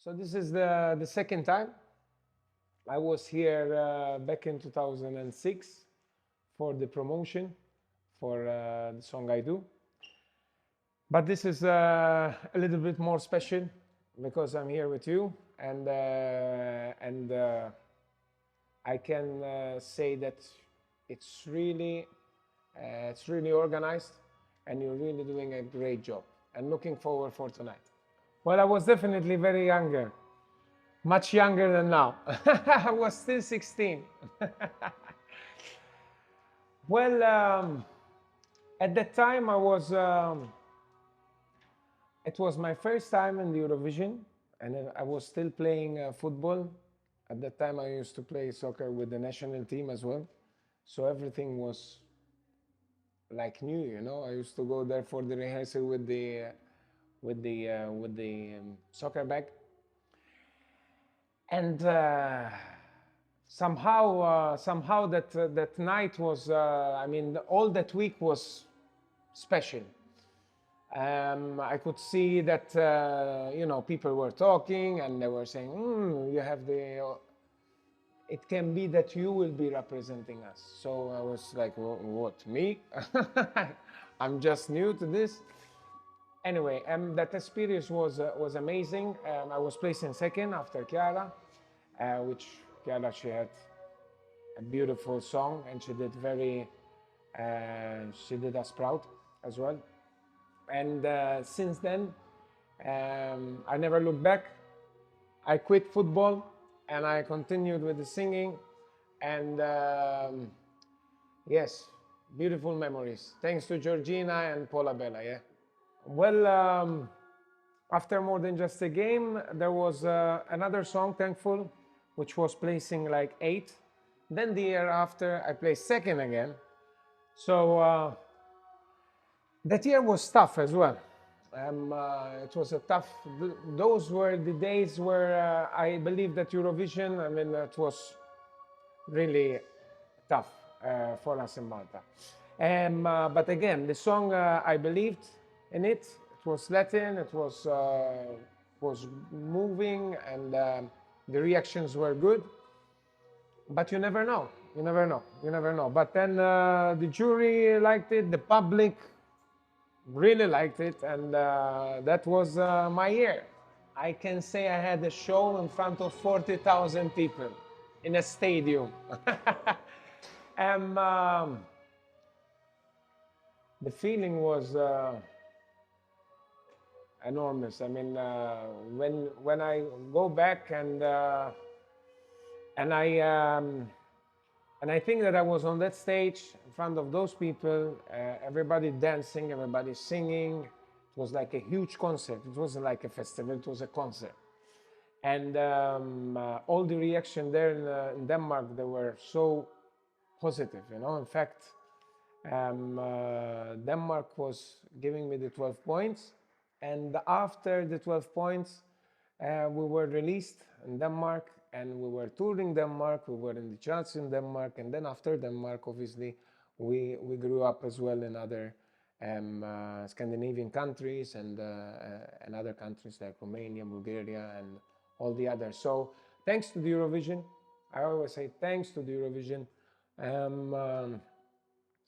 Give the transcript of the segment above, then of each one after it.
So this is the second time. I was here back in 2006 for the promotion for the song I do. But this is a little bit more special because I'm here with you, and I can say that it's really organized, and you're really doing a great job. And looking forward for tonight. Well, I was definitely very younger, much younger than now. I was still 16. Well, at that time it was my first time in the Eurovision, and I was still playing football. At that time, I used to play soccer with the national team as well. So everything was like new, you know. I used to go there for the rehearsal with the soccer bag, and somehow that night was, I mean, all that week was special. I could see that you know, people were talking and they were saying, you have the. It can be that you will be representing us. So I was like, what, me? I'm just new to this. Anyway, that experience was amazing. I was placed in second after Chiara, which Chiara, she had a beautiful song, and she did she did us proud as well. And since then, I never looked back. I quit football and I continued with the singing, and yes, beautiful memories. Thanks to Georgina and Paula Bella, yeah. Well, after More Than Just a Game, there was another song, Thankful, which was placing like 8. Then the year after, I placed second again. So that year was tough as well. It was a tough. Those were the days where I believe that Eurovision, I mean, it was really tough for us in Malta. But again, the song, I believed in it. It was Latin. It was moving, and the reactions were good. But you never know. You never know. You never know. But then the jury liked it. The public really liked it, and that was my year. I can say I had a show in front of 40,000 people in a stadium. And the feeling was enormous. I mean, when I go back and I think that I was on that stage in front of those people, everybody dancing, everybody singing. It was like a huge concert. It wasn't like a festival, it was a concert. And all the reaction there in Denmark, they were so positive, you know. In fact, Denmark was giving me the 12 points. And after the 12 points, we were released in Denmark, and we were touring Denmark, we were in the charts in Denmark, and then after Denmark, obviously, we grew up as well in other Scandinavian countries and other countries like Romania, Bulgaria, and all the others. So thanks to the Eurovision, I always say thanks to the Eurovision,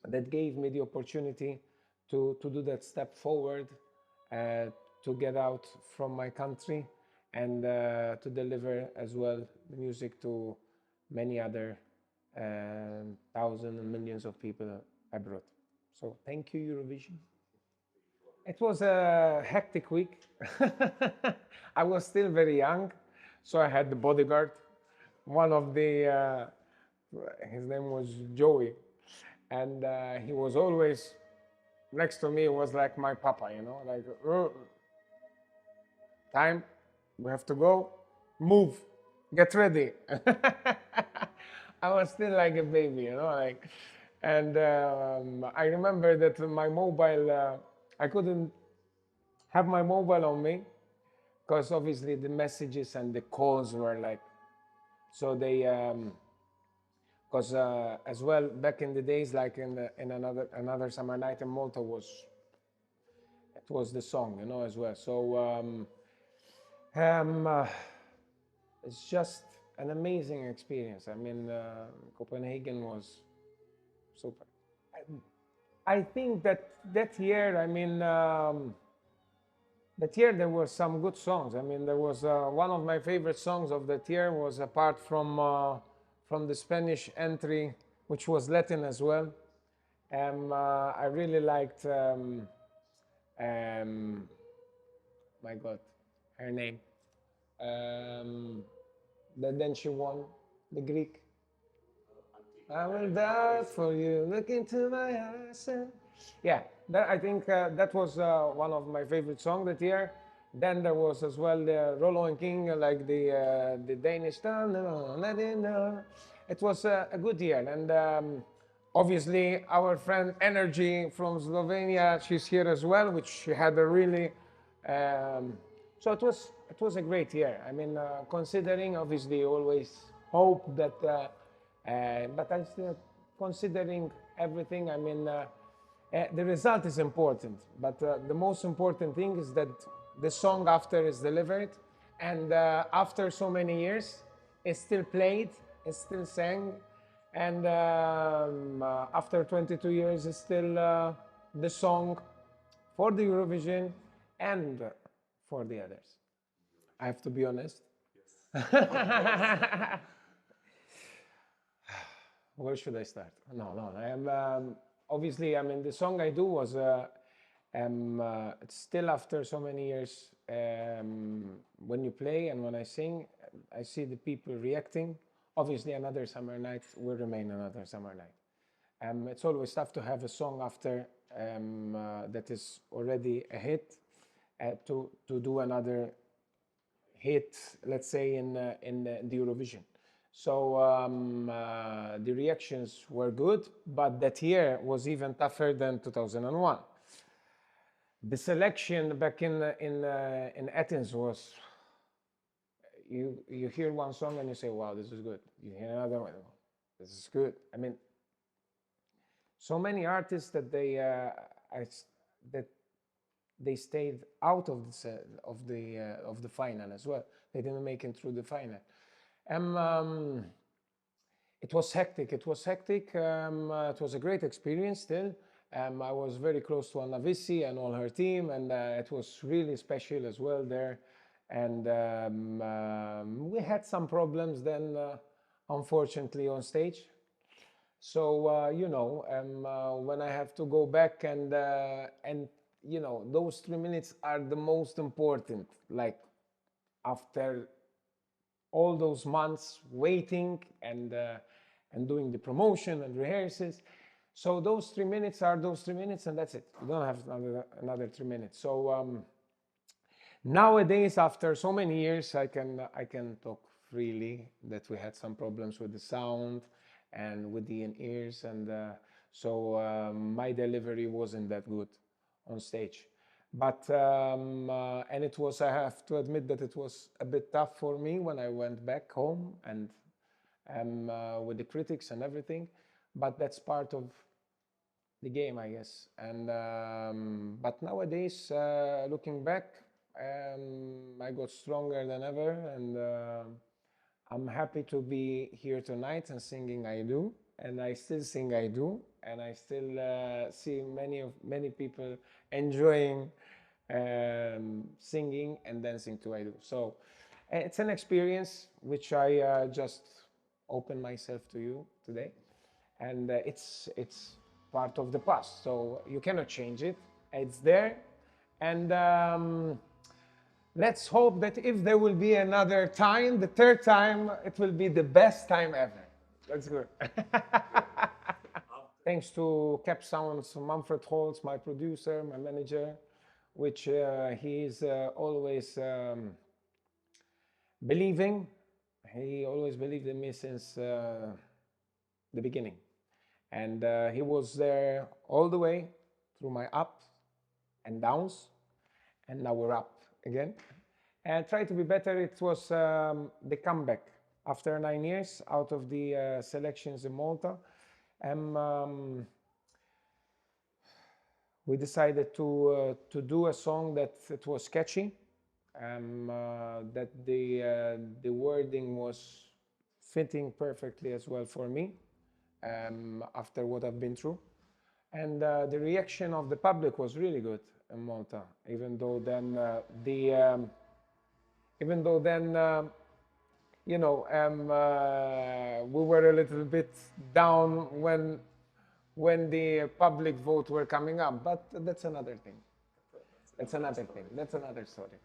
that gave me the opportunity to do that step forward, to get out from my country, and to deliver as well the music to many other thousands and millions of people abroad. So thank you, Eurovision. It was a hectic week. I was still very young, so I had the bodyguard. One of the, his name was Joey, and he was always next to me. Was like my papa, you know, like, time, we have to go, move, get ready. I was still like a baby, you know, like, and I remember that my mobile, I couldn't have my mobile on me because obviously the messages and the calls were like, so they, because as well back in the days, like in another summer night in Malta, it was the song, you know, as well. So Um, uh, it's just an amazing experience. I mean, Copenhagen was super. I think that that year, I mean, that year there were some good songs. I mean, there was one of my favorite songs of that year was apart from the Spanish entry, which was Latin as well. I really liked, my God, her name. Then she won the Greek. I will die for you. Look into my eyes. Yeah, that, I think that was one of my favorite songs that year. Then there was as well the Rollo and King, like the Danish. It was a good year, and obviously our friend Energy from Slovenia, she's here as well, which she had a really. So it was a great year. I mean, considering obviously always hope that. But I'm still considering everything. I mean, the result is important, but the most important thing is that the song after is delivered, and after so many years, it's still played, it's still sang, and after 22 years, it's still the song for the Eurovision and for the others. I have to be honest. Yes. Where should I start? No. Obviously, I mean, the song I do was it's still after so many years. When you play and when I sing, I see the people reacting. Obviously, Another Summer Night will remain Another Summer Night. It's always tough to have a song after that is already a hit to do another hit, let's say, in the Eurovision. So the reactions were good, but that year was even tougher than 2001. The selection back in Athens was, you hear one song and you say, wow, this is good. You hear another one, oh, this is good. I mean, so many artists that they stayed out of the final as well. They didn't make it through the final. It was hectic. It was hectic. It was a great experience still. I was very close to Anna Vissi and all her team, and it was really special as well there. And we had some problems then, unfortunately, on stage. So you know, when I have to go back and you know, those 3 minutes are the most important. Like after all those months waiting and doing the promotion and rehearsals. So those 3 minutes are those 3 minutes, and that's it. You don't have another 3 minutes. So nowadays, after so many years, I can talk freely that we had some problems with the sound and with the in-ears, and so my delivery wasn't that good on stage. But and it was, I have to admit that it was a bit tough for me when I went back home and with the critics and everything. But that's part of the game, I guess. And but nowadays, looking back, I got stronger than ever, and I'm happy to be here tonight and singing I Do, and I still sing I Do, and I still see many people enjoying singing and dancing to I Do. So it's an experience which I just open myself to you today, and it's part of the past, so you cannot change it. It's there, and let's hope that if there will be another time, the third time, it will be the best time ever. That's good. Thanks to Cap Sounds, Manfred Holtz, my producer, my manager, which he is always believing. He always believed in me since the beginning. And he was there all the way through my ups and downs. And now we're up again. And try to be better. It was the comeback after 9 years out of the selections in Malta. We decided to do a song that it was catchy, that the wording was fitting perfectly as well for me after what I've been through. And the reaction of the public was really good in Malta, even though then you know, we were a little bit down when the public vote were coming up, but that's another thing. That's another thing. That's another story.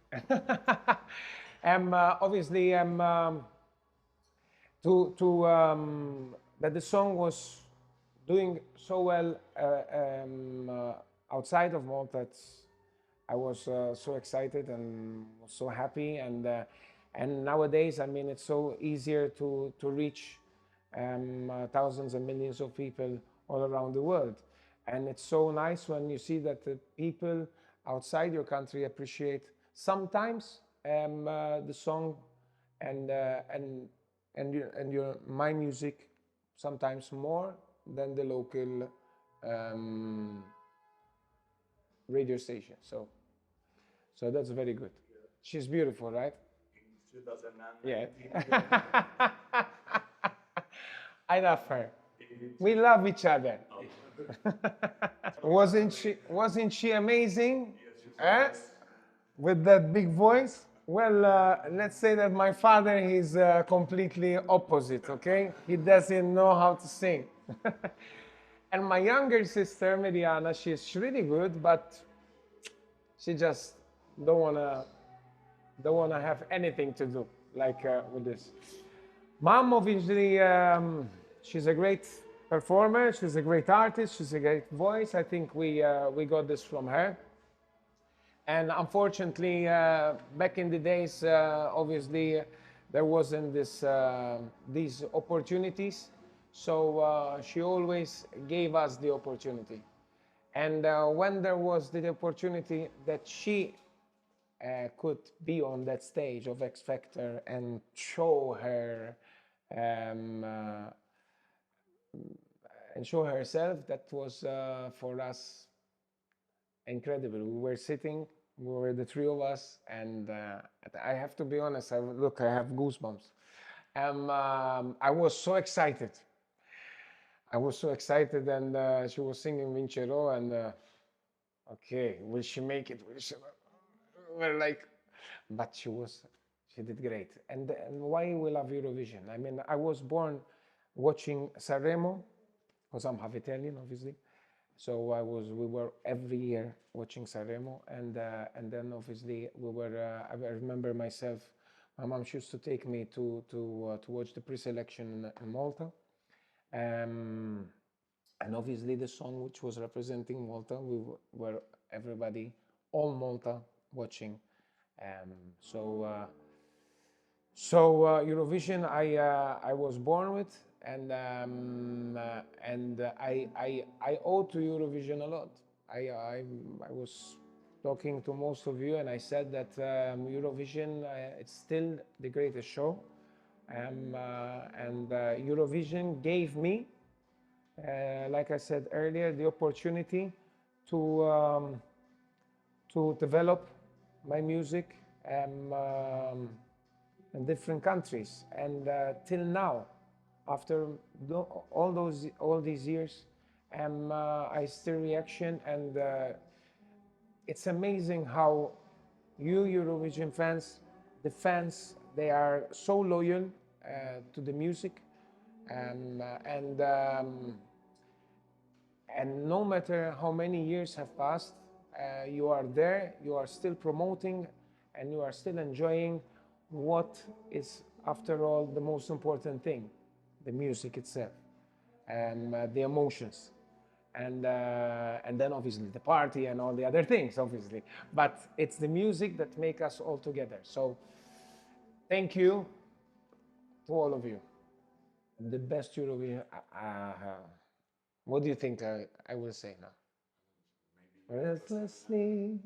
Obviously, that the song was doing so well outside of Malta. I was so excited and was so happy, and nowadays, I mean, it's so easier to reach thousands and millions of people all around the world, and it's so nice when you see that the people outside your country appreciate sometimes the song and my music sometimes more than the local radio station. So that's very good. She's beautiful, right? 2009. Yeah. I love her. We love each other. Wasn't she amazing? With that big voice? Well, let's say that my father is completely opposite, okay? He doesn't know how to sing. And my younger sister, Mariana, she's really good, but she just don't wanna have anything to do like with this. Mom, obviously, she's a great performer. She's a great artist. She's a great voice. I think we got this from her. And unfortunately, back in the days, obviously, there wasn't these opportunities. So she always gave us the opportunity. And when there was the opportunity that she could be on that stage of X Factor and show her and show herself, that was for us incredible. We were sitting, we were the three of us, and I have to be honest, I have goosebumps. I was so excited. I was so excited, and she was singing Vincero, and okay, will she make it? Will she? We're like, but she did great. And why we love Eurovision? I mean, I was born watching Sanremo, because I'm half Italian, obviously. So we were every year watching Sanremo, and then obviously we were. I remember myself. My mom used to take me to watch the pre-selection in Malta, and obviously the song which was representing Malta, we were everybody, all Malta watching. So Eurovision, I was born with. And I owe to Eurovision a lot. I was talking to most of you, and I said that Eurovision it's still the greatest show, and Eurovision gave me, like I said earlier, the opportunity to develop my music in different countries, and till now. After all these years, I still reaction, and it's amazing how you Eurovision fans, the fans, they are so loyal to the music, and no matter how many years have passed, you are there, you are still promoting, and you are still enjoying what is, after all, the most important thing. The music itself, and the emotions, and then obviously the party and all the other things, obviously. But it's the music that make us all together. So thank you to all of you. The best Eurovision. What do you think I will say now? Restlessly.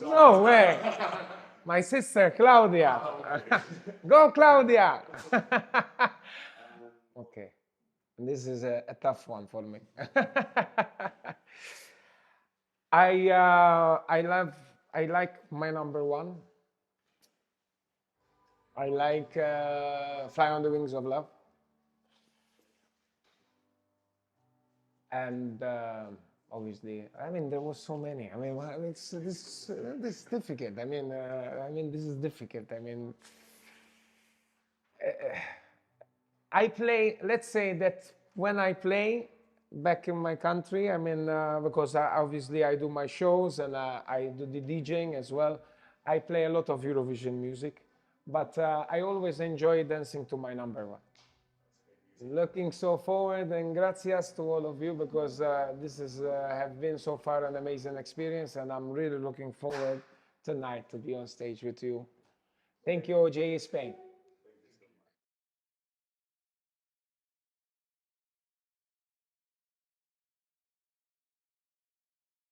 No way. My sister, Claudia. Go, Claudia. Okay. This is a tough one for me. I love I like my number one. I like Fly on the Wings of Love. And obviously, I mean, there was so many. I mean, this is difficult. I mean, this is difficult. I mean, I play. Let's say that when I play back in my country, I mean, because obviously I do my shows and I do the DJing as well. I play a lot of Eurovision music, but I always enjoy dancing to my number one. Looking so forward, and gracias to all of you, because this is have been so far an amazing experience, and I'm really looking forward tonight to be on stage with you. Thank you, OGAE Spain.